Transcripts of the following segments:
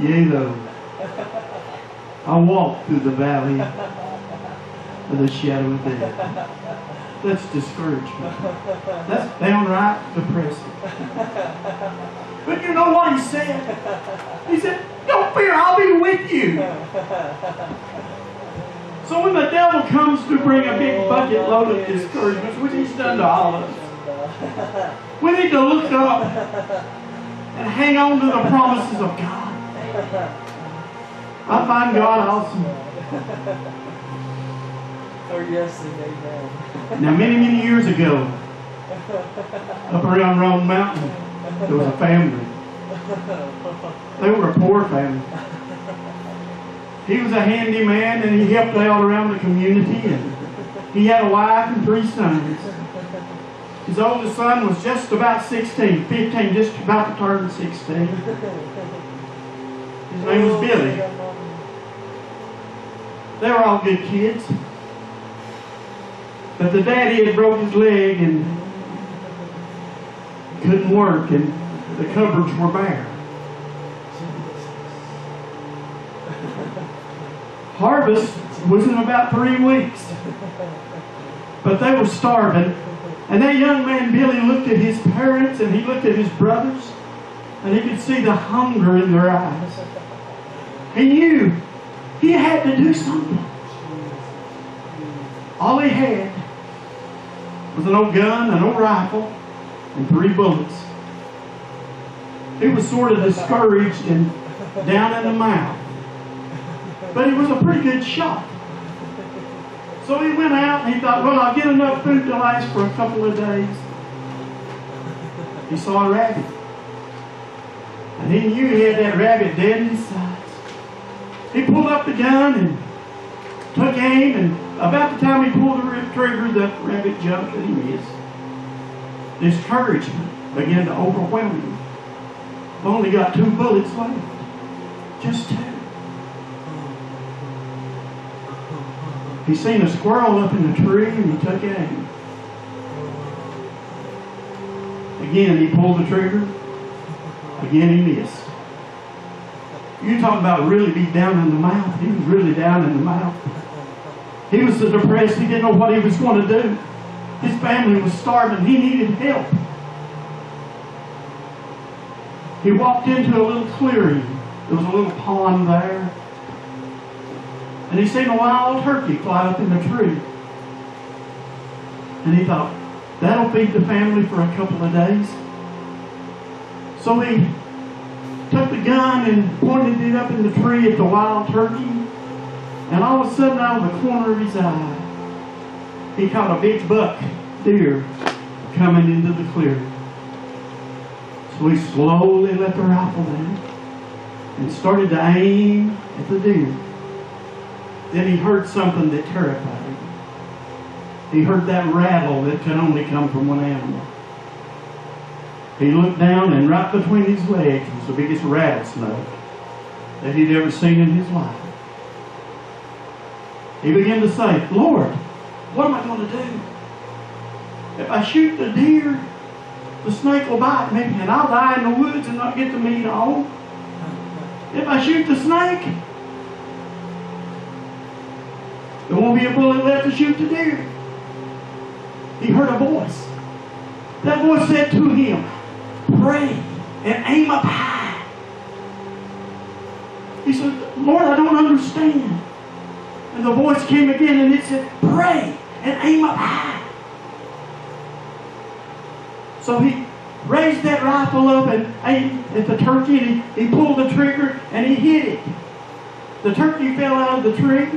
Yea, though I walk through the valley of the shadow of death. That's discouragement. That's downright depressing. But you know what he said? He said, don't fear, I'll be with you. So when the devil comes to bring a big bucket load of discouragement, which he's done to all of us, we need to look up and hang on to the promises of God. I find God awesome. Oh, yes and amen. Now, many years ago, up around Rome Mountain, there was a family. They were a poor family. He was a handyman and he helped out around the community, and he had a wife and 3 sons. His oldest son was just about 16, 15, just about to turn 16. His name was Billy. They were all good kids. But the daddy had broke his leg and couldn't work, and the cupboards were bare. Harvest was in about 3 weeks. But they were starving. And that young man, Billy, looked at his parents and he looked at his brothers, and he could see the hunger in their eyes. He knew he had to do something. All he had was an old gun, an old rifle, and 3 bullets. He was sort of discouraged and down in the mouth. But he was a pretty good shot. So he went out and he thought, well, I'll get enough food to last for a couple of days. He saw a rabbit. And he knew he had that rabbit dead in his sides. He pulled up the gun and took aim, and about the time he pulled the trigger, the rabbit jumped and he missed. Discouragement began to overwhelm him. I've only got 2 bullets left. Just 2. He seen a squirrel up in the tree and he took aim. Again, he pulled the trigger. Again, he missed. You talk about really be down in the mouth. He was really down in the mouth. He was so depressed he didn't know what he was going to do. His family was starving. He needed help. He walked into a little clearing. There was a little pond there. And he seen a wild turkey fly up in the tree. And he thought, that'll feed the family for a couple of days. So he took the gun and pointed it up in the tree at the wild turkey. And all of a sudden, out of the corner of his eye, he caught a big buck deer coming into the clearing. So he slowly let the rifle down and started to aim at the deer. Then he heard something that terrified him. He heard that rattle that could only come from one animal. He looked down, and right between his legs was the biggest rattlesnake that he'd ever seen in his life. He began to say, Lord, what am I going to do? If I shoot the deer, the snake will bite me, and I'll die in the woods and not get the meat on. If I shoot the snake, there won't be a bullet left to shoot the deer. He heard a voice. That voice said to him, pray and aim up high. He said, Lord, I don't understand. And the voice came again and it said, pray and aim up high. So he raised that rifle up and aimed at the turkey, and he pulled the trigger and he hit it. The turkey fell out of the tree.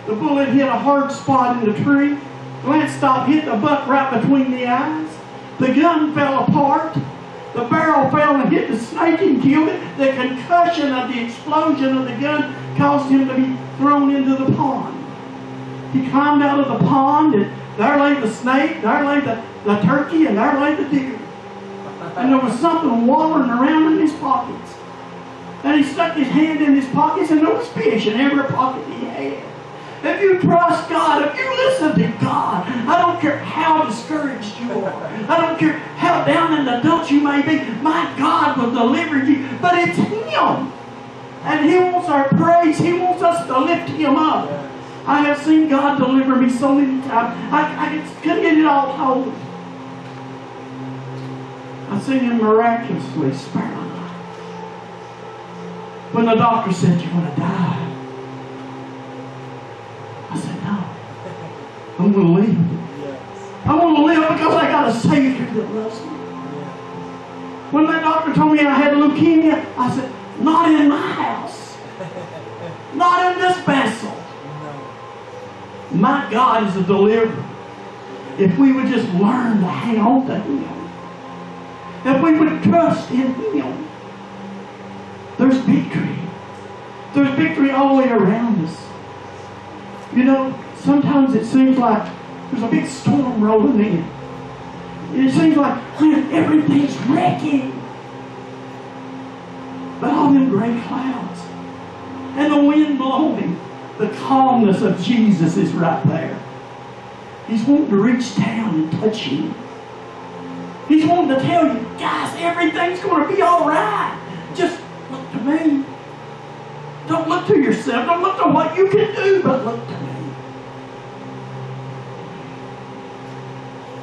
The bullet hit a hard spot in the tree. Lance stopped, hit the buck right between the eyes. The gun fell apart. The barrel fell and hit the snake and killed it. The concussion of the explosion of the gun caused him to be thrown into the pond. He climbed out of the pond, and there lay the snake, there lay the turkey, and there lay the deer. And there was something wallowing around in his pockets. And he stuck his hand in his pockets, and there was fish in every pocket he had. if you trust God, if you listen to God, I don't care how discouraged you are. I don't care how down in the dumps you may be. My God will deliver you. But it's Him. And He wants our praise. He wants us to lift Him up. I have seen God deliver me so many times. I couldn't get it all told. I've seen Him miraculously spare my life. When the doctor said, "You're going to die," I said, "No. I'm going to live. I'm going to live because I got a Savior that loves me." When that doctor told me I had leukemia, I said, "Not in my house. Not in this vessel." My God is a deliverer. If we would just learn to hang on to Him, if we would trust in Him, there's victory. There's victory all the way around us. You know, sometimes it seems like there's a big storm rolling in. It seems like, man, everything's wrecking. But all them gray clouds and the wind blowing, the calmness of Jesus is right there. He's wanting to reach down and touch you. He's wanting to tell you, guys, everything's going to be all right. Just look to me. Don't look to yourself. Don't look to what you can do, but look to me.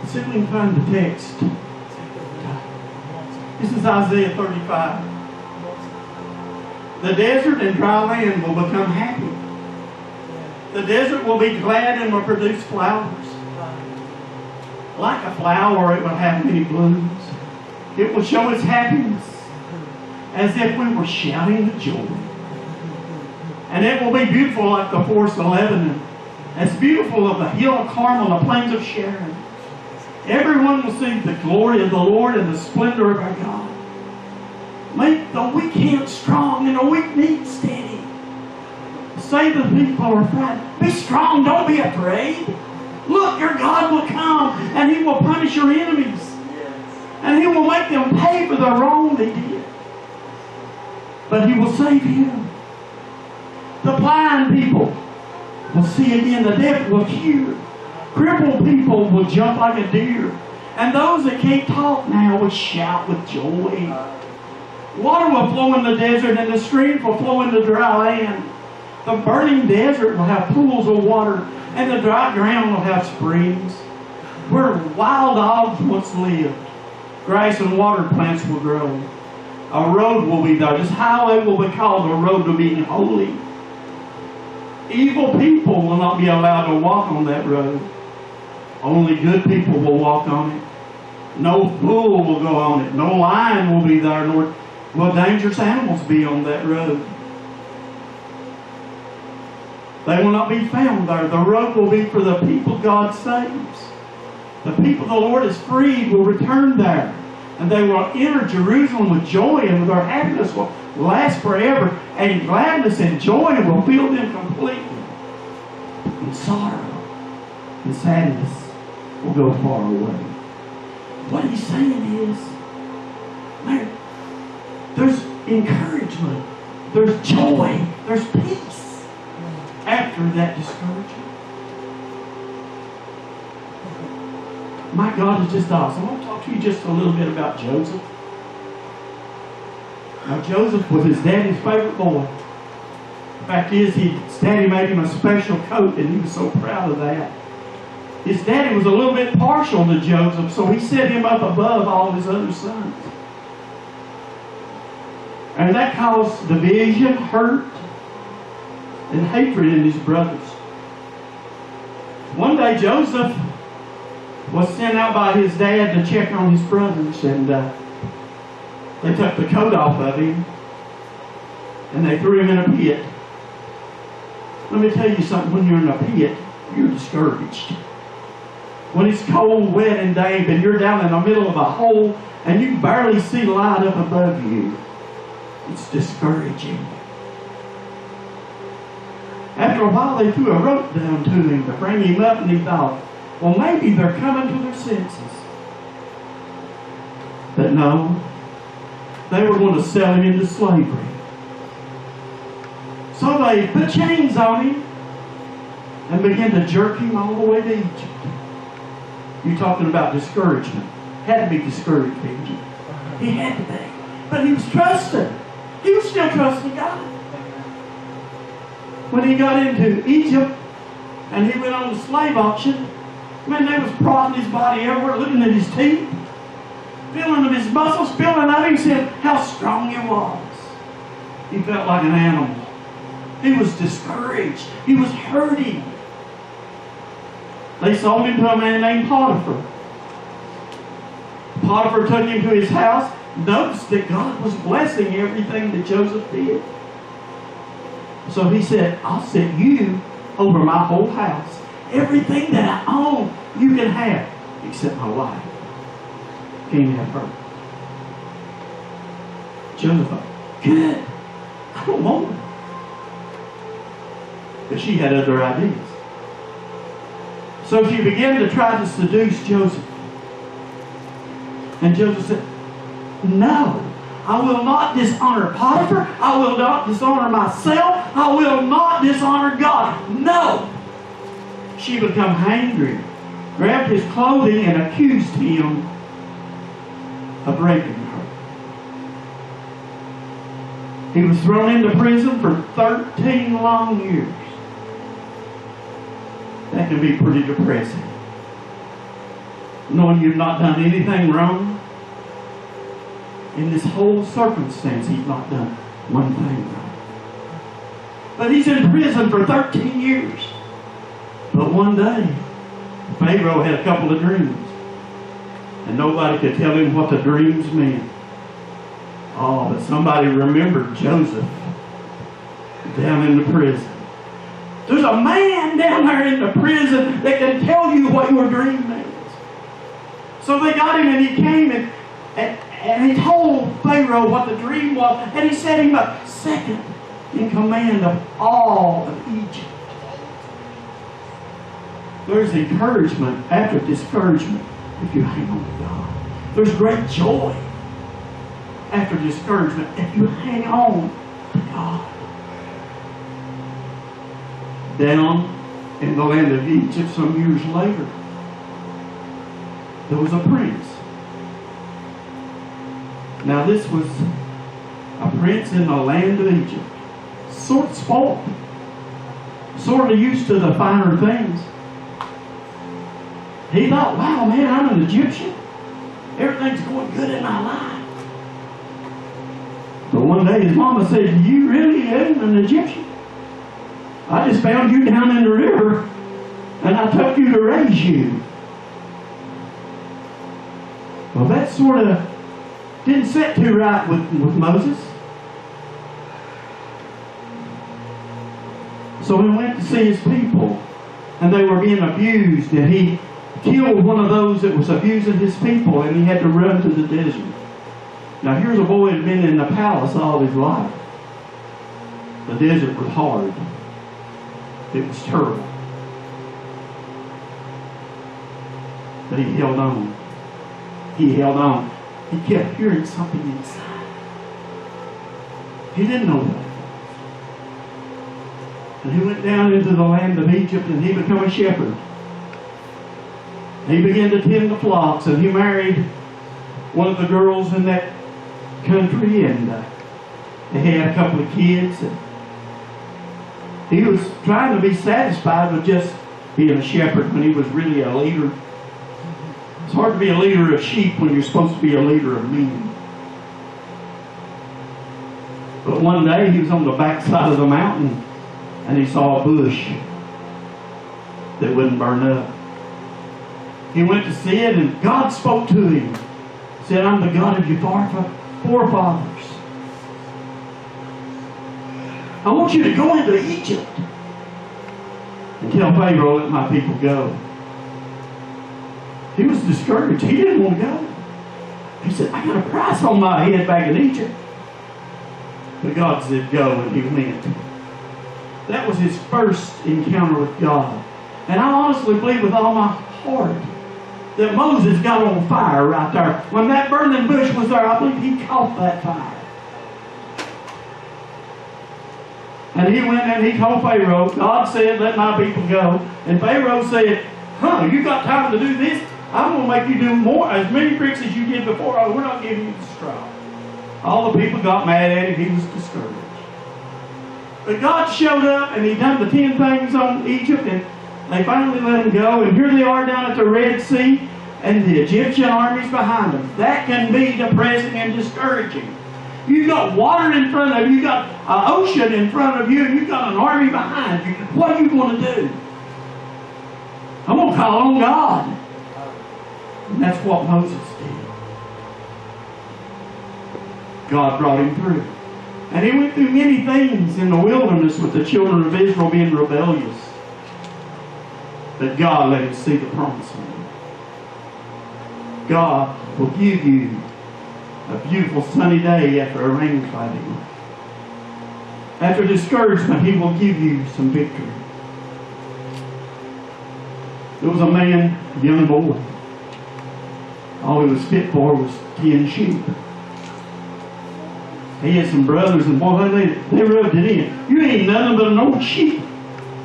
See if we can find the text. This is Isaiah 35. The desert and dry land will become happy. The desert will be glad and will produce flowers. Like a flower, it will have many blooms. It will show its happiness as if we were shouting with joy. And it will be beautiful like the forest of Lebanon, as beautiful of the hill of Carmel, the plains of Sharon. Everyone will see the glory of the Lord and the splendor of our God. Make the weak hands strong and the weak knees steady. Say to the people who are frightened, be strong, don't be afraid. Look, your God will come and He will punish your enemies. And He will make them pay for the wrong they did. But He will save you. The blind people will see again. The deaf will hear. Crippled people will jump like a deer. And those that can't talk now will shout with joy. Water will flow in the desert and the streams will flow in the dry land. The burning desert will have pools of water and the dry ground will have springs. Where wild dogs once lived, grass and water plants will grow. A road will be there. This highway will be called the road to being holy. Evil people will not be allowed to walk on that road. Only good people will walk on it. No bull will go on it. No lion will be there, nor will dangerous animals be on that road. They will not be found there. The road will be for the people God saves. The people the Lord has freed will return there. And they will enter Jerusalem with joy, and their happiness will last forever. And gladness and joy will fill them completely. And sorrow and sadness will go far away. What He's saying is, man, there's encouragement, there's joy, there's peace after that discouragement. My God is just awesome. I want to talk to you just a little bit about Joseph. Now, Joseph was his daddy's favorite boy. The fact is, his daddy made him a special coat, and he was so proud of that. His daddy was a little bit partial to Joseph, so he set him up above all his other sons. And that caused division, hurt, and hatred in his brothers. One day, Joseph was sent out by his dad to check on his brothers, and they took the coat off of him, and they threw him in a pit. Let me tell you something, when you're in a pit, you're discouraged. When it's cold, wet, and damp, and you're down in the middle of a hole, and you barely see light up above you, it's discouraging. After a while, they threw a rope down to him to bring him up, and he thought, well, maybe they're coming to their senses. But no, they were going to sell him into slavery. So they put chains on him, and began to jerk him all the way to Egypt. You're talking about discouragement. Had to be discouraged, Egypt. He had to be. But he was trusting. He was still trusting God. When he got into Egypt and he went on the slave auction, man, they was prodding his body everywhere, looking at his teeth, feeling of his muscles, feeling of him, saying how strong he was. He felt like an animal. He was discouraged. He was hurting. They sold him to a man named Potiphar. Potiphar took him to his house. Noticed that God was blessing everything that Joseph did. So he said, I'll set you over my whole house. Everything that I own, you can have, except my wife. Can't have her. Joseph thought, good. I don't want her. But she had other ideas. So she began to try to seduce Joseph. And Joseph said, no, I will not dishonor Potiphar. I will not dishonor myself. I will not dishonor God. No. She became angry, grabbed his clothing and accused him of raping her. He was thrown into prison for 13 long years. That can be pretty depressing. Knowing you've not done anything wrong. In this whole circumstance, he's not done one thing wrong. But he's in prison for 13 years. But one day, Pharaoh had a couple of dreams. And nobody could tell him what the dreams meant. Oh, but somebody remembered Joseph down in the prison. There's a man down there in the prison that can tell you what your dream means. So they got him and he came and he told Pharaoh what the dream was, and he set him up second in command of all of Egypt. There's encouragement after discouragement if you hang on to God. There's great joy after discouragement if you hang on to God. Down in the land of Egypt some years later, there was a prince. Now this was a prince in the land of Egypt. Sort of spoiled. Sort of used to the finer things. He thought, wow, man, I'm an Egyptian. Everything's going good in my life. But one day his mama said, you really ain't an Egyptian? I just found you down in the river and I took you to raise you. Well, that sort of didn't sit too right with Moses. So he went to see his people and they were being abused, and he killed one of those that was abusing his people, and he had to run to the desert. Now here's a boy that had been in the palace all his life. The desert was hard. It was terrible. But he held on. He held on. He kept hearing something inside. He didn't know what it was. And he went down into the land of Egypt and he became a shepherd. He began to tend the flocks, and he married one of the girls in that country, and they had a couple of kids. And he was trying to be satisfied with just being a shepherd when he was really a leader. It's hard to be a leader of sheep when you're supposed to be a leader of men. But one day he was on the backside of the mountain and he saw a bush that wouldn't burn up. He went to see it, and God spoke to him. He said, I'm the God of your forefathers. I want you to go into Egypt and tell Pharaoh, let my people go. He was discouraged. He didn't want to go. He said, I got a price on my head back in Egypt. But God said, go, and he went. That was his first encounter with God. And I honestly believe with all my heart that Moses got on fire right there. When that burning bush was there, I believe he caught that fire. And he went and he told Pharaoh, God said, let my people go. And Pharaoh said, you got time to do this? I'm going to make you do more, as many tricks as you did before. We're not giving you the straw. All the people got mad at him. He was discouraged. But God showed up and he done the 10 things on Egypt, and they finally let him go. And here they are down at the Red Sea, and the Egyptian army's behind them. That can be depressing and discouraging. You've got water in front of you, you've got an ocean in front of you, and you've got an army behind you. What are you going to do? I'm going to call on God. And that's what Moses did. God brought him through. And he went through many things in the wilderness with the children of Israel being rebellious. But God let him see the promised land. God will give you a beautiful sunny day after a rain cloudy. After discouragement, he will give you some victory. There was a man, a young boy. All he was fit for was 10 sheep. He had some brothers, and boy, they rubbed it in. You ain't nothing but an old sheep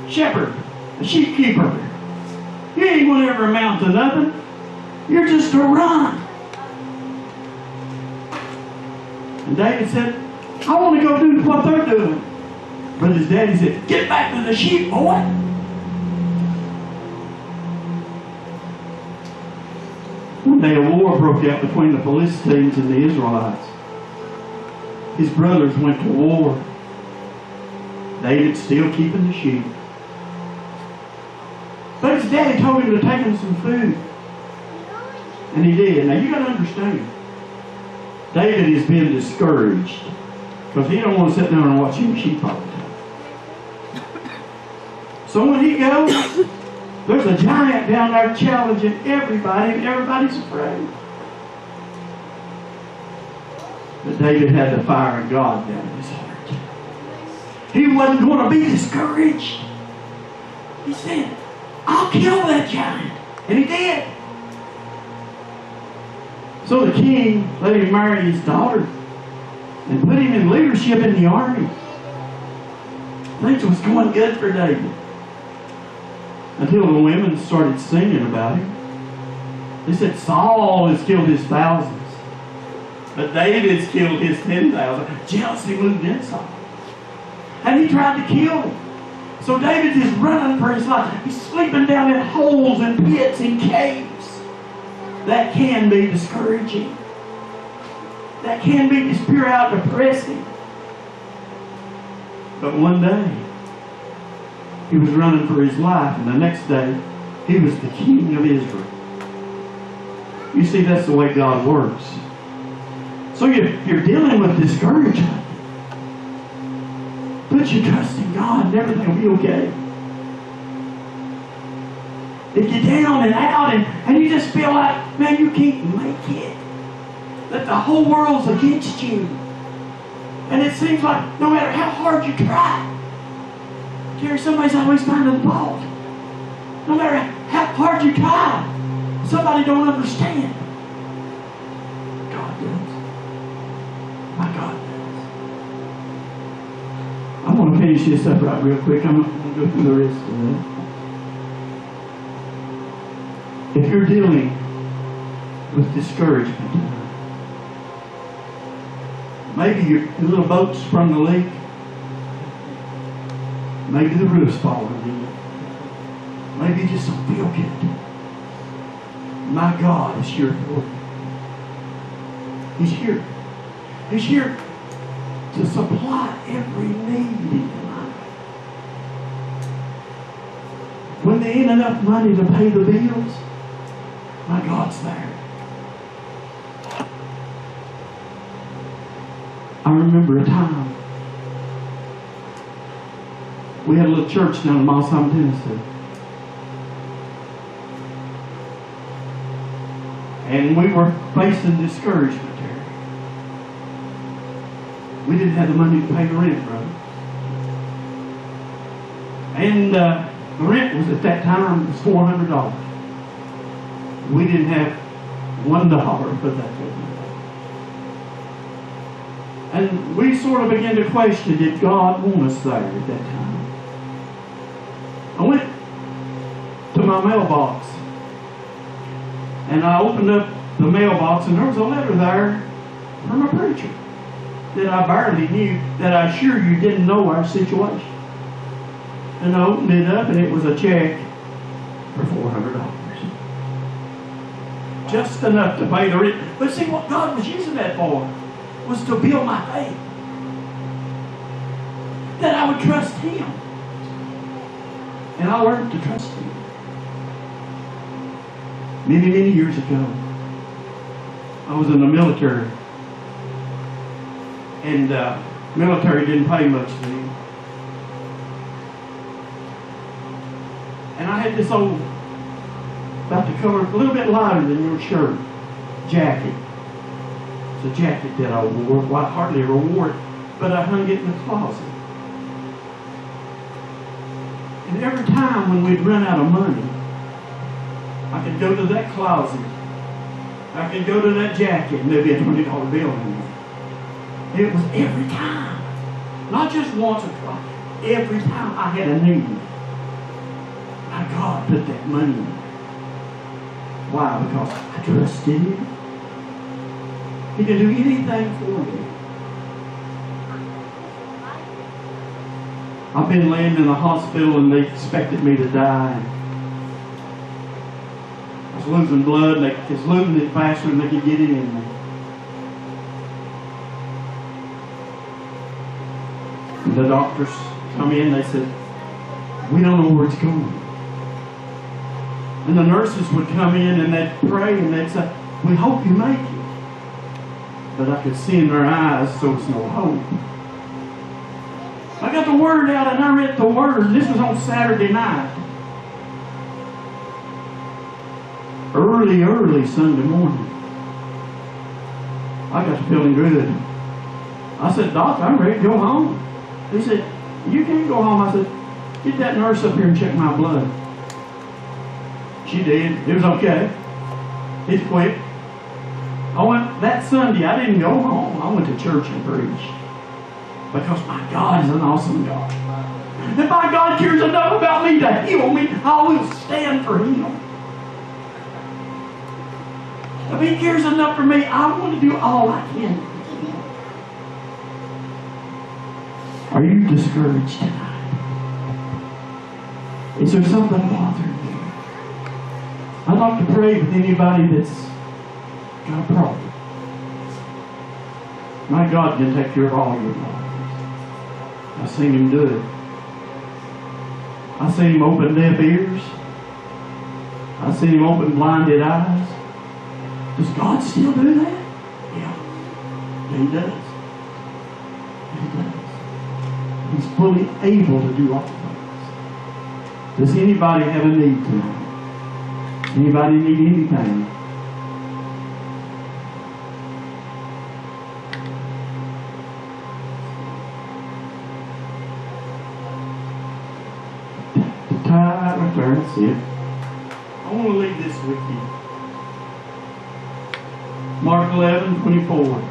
shepherd, a sheep keeper. You ain't going to ever amount to nothing. You're just a run. And David said, I want to go do what they're doing. But his daddy said, get back to the sheep, boy. One day a war broke out between the Philistines and the Israelites. His brothers went to war. David's still keeping the sheep. But his daddy told him to take him some food. And he did. Now you got to understand, David is being discouraged because he don't want to sit down and watch him sheep all the time. So when he goes, there's a giant down there challenging everybody, and everybody's afraid. But David had the fire of God down in his heart. He wasn't going to be discouraged. He said, I'll kill that giant. And he did. So the king let him marry his daughter and put him in leadership in the army. Things was going good for David. Until the women started singing about him. They said, Saul has killed his thousands, but David's killed his 10,000. Jealousy moved in Saul. And he tried to kill him. So David is running for his life. He's sleeping down in holes and pits and caves. That can be discouraging. That can be just pure out depressing. But one day, he was running for his life, and the next day, he was the king of Israel. You see, that's the way God works. So you're dealing with discouragement. Put your trust in God, and everything will be okay. If you're down and out, and you just feel like, man, you can't make it, that the whole world's against you, and it seems like no matter how hard you try, Jerry, somebody's always finding fault. No matter how hard you try, somebody don't understand. God does. My God does. I'm going to finish this up right real quick. I'm going to go through the rest of it. If you're dealing with discouragement, maybe your little boat's sprung a leak. Maybe the roof's falling in. Maybe you just don't feel good. My God is here for you. He's here. He's here to supply every need in your life. When there ain't enough money to pay the bills, my God's there. I remember a time we had a little church down in Mossam, Tennessee. And we were facing discouragement there. We didn't have the money to pay the rent, brother. And the rent was at that time was $400. We didn't have $1 for that. And we sort of began to question, did God want us there at that time? I went to my mailbox, and I opened up the mailbox, and there was a letter there from a preacher that I barely knew, that I assure you didn't know our situation. And I opened it up, and it was a check for $400. Just enough to pay the rent. But see, what God was using that for was to build my faith. That I would trust Him. And I learned to trust Him. Many, many years ago, I was in the military. And military didn't pay much then. And I had this old, about the color, a little bit lighter than your shirt, jacket. It's a jacket that I wore. Well, I hardly ever wore it, but I hung it in the closet. And every time when we'd run out of money, I could go to that closet. I could go to that jacket, and there'd be a $20 bill in there. It was every time. Not just once or twice. Every time I had a need. My God put that money in there. Why? Because I trusted Him. He can do anything for me. I've been laying in the hospital and they expected me to die. I was losing blood and they was losing it faster than they could get it in me. And the doctors come in, they said, we don't know where it's going. And the nurses would come in and they'd pray and they'd say, we hope you make it. But I could see in their eyes there was no hope. I got the Word out and I read the Word. This was on Saturday night. Early Sunday morning. I got to feeling good. I said, Doc, I'm ready to go home. He said, you can't go home. I said, get that nurse up here and check my blood. She did. It was okay. It's quick. I went that Sunday. I didn't go home. I went to church and preached. Because my God is an awesome God. If my God cares enough about me to heal me, I will stand for Him. If He cares enough for me, I want to do all I can. Are you discouraged tonight? Is there something bothering you? I'd like to pray with anybody that's got a problem. My God can take care of all your problems. I've seen Him do it. I've seen Him open deaf ears. I've seen Him open blinded eyes. Does God still do that? Yeah. He does. He does. He's fully able to do all things. Does anybody have a need tonight? Anybody need anything? The tide returns. That's it. I want to leave this with you. Mark 11:24.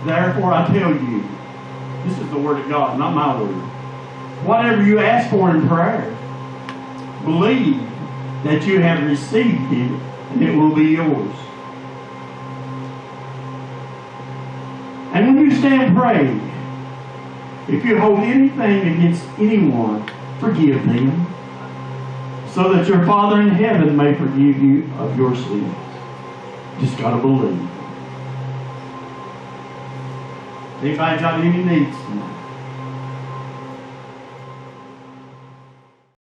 Therefore I tell you, this is the word of God, not my word. Whatever you ask for in prayer, believe that you have received it, and it will be yours. And when you stand praying, if you hold anything against anyone, forgive them, so that your Father in heaven may forgive you of your sins. Just got to believe. Anybody got any needs tonight?